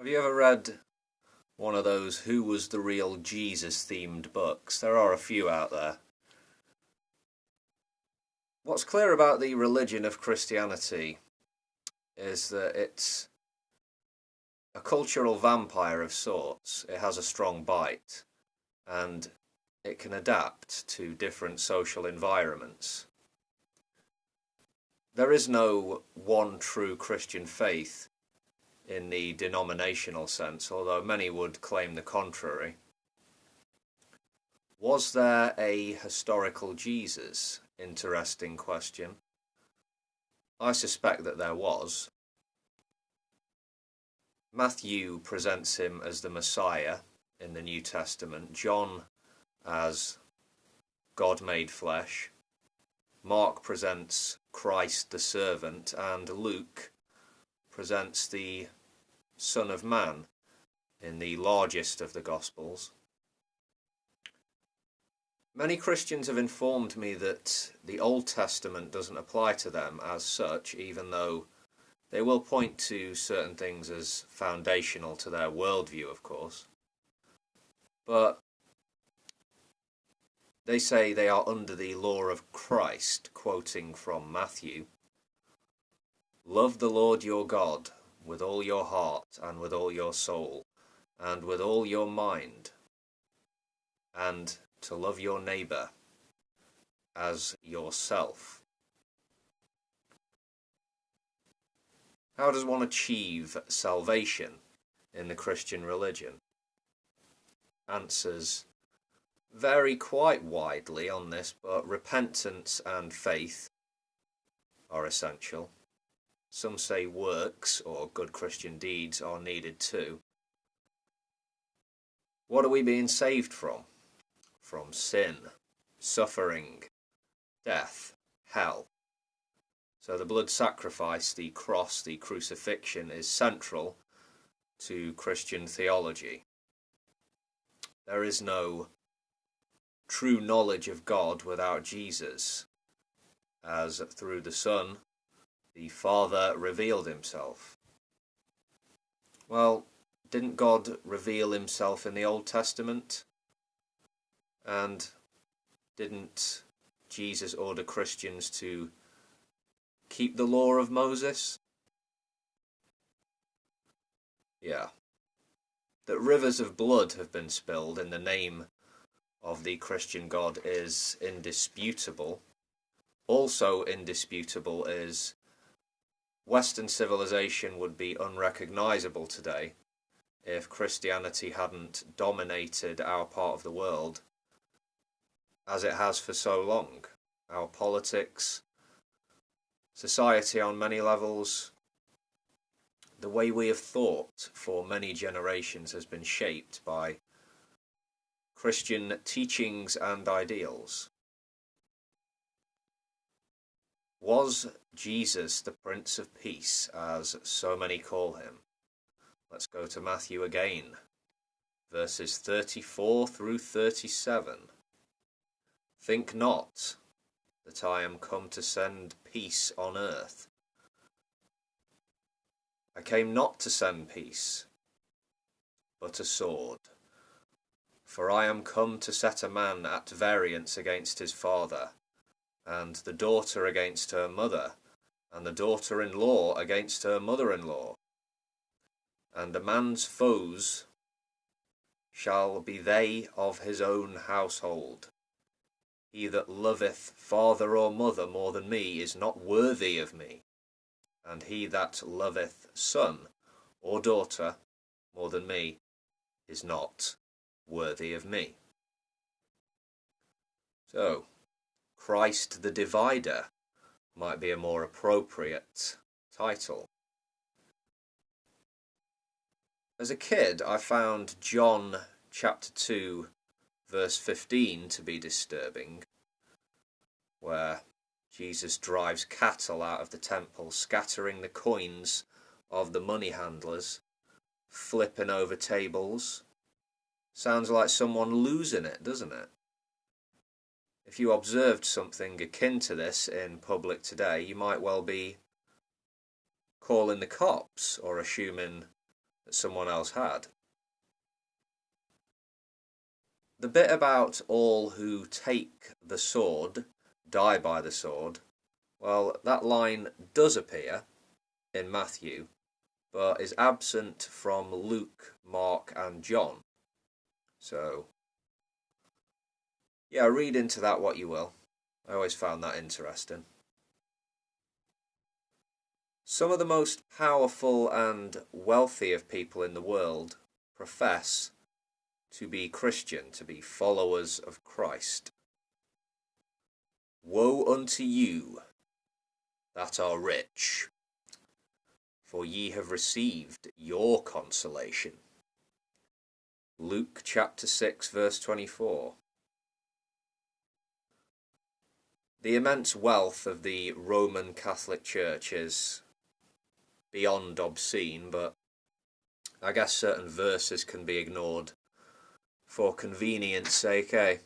Have you ever read one of those Who Was the Real Jesus themed books? There are a few out there. What's clear about the religion of Christianity is that it's a cultural vampire of sorts. It has a strong bite and it can adapt to different social environments. There is no one true Christian faith in the denominational sense, although many would claim the contrary. Was there a historical Jesus? Interesting question. I suspect that there was. Matthew presents him as the Messiah in the New Testament, John as God made flesh, Mark presents Christ the servant, and Luke presents the Son of Man in the largest of the Gospels. Many Christians have informed me that the Old Testament doesn't apply to them as such, even though they will point to certain things as foundational to their worldview, of course. But they say they are under the law of Christ, quoting from Matthew. Love the Lord your God with all your heart and with all your soul and with all your mind, and to love your neighbour as yourself. How does one achieve salvation in the Christian religion? Answers vary quite widely on this, but repentance and faith are essential. Some say works or good Christian deeds are needed too. What are we being saved from? From sin, suffering, death, hell. So the blood sacrifice, the cross, the crucifixion is central to Christian theology. There is no true knowledge of God without Jesus, as through the Son, the Father revealed himself. Well, didn't God reveal himself in the Old Testament? And didn't Jesus order Christians to keep the law of Moses? Yeah. That rivers of blood have been spilled in the name of the Christian God is indisputable. Also indisputable is Western civilization would be unrecognizable today if Christianity hadn't dominated our part of the world as it has for so long. Our politics, society on many levels, the way we have thought for many generations has been shaped by Christian teachings and ideals. Was Jesus the Prince of Peace, as so many call him? Let's go to Matthew again, verses 34 through 37. Think not that I am come to send peace on earth. I came not to send peace, but a sword. For I am come to set a man at variance against his father, and the daughter against her mother, and the daughter-in-law against her mother-in-law. And a man's foes shall be they of his own household. He that loveth father or mother more than me is not worthy of me, and he that loveth son or daughter more than me is not worthy of me. So, Christ the Divider might be a more appropriate title. As a kid, I found John chapter 2 verse 15 to be disturbing, where Jesus drives cattle out of the temple, scattering the coins of the money handlers, flipping over tables. Sounds like someone losing it, doesn't it? If you observed something akin to this in public today, you might well be calling the cops or assuming that someone else had. The bit about all who take the sword die by the sword, well, that line does appear in Matthew, but is absent from Luke, Mark, and John. So, yeah, read into that what you will. I always found that interesting. Some of the most powerful and wealthy of people in the world profess to be Christian, to be followers of Christ. Woe unto you that are rich, for ye have received your consolation. Luke chapter 6 verse 24. The immense wealth of the Roman Catholic Church is beyond obscene, but I guess certain verses can be ignored for convenience sake, eh?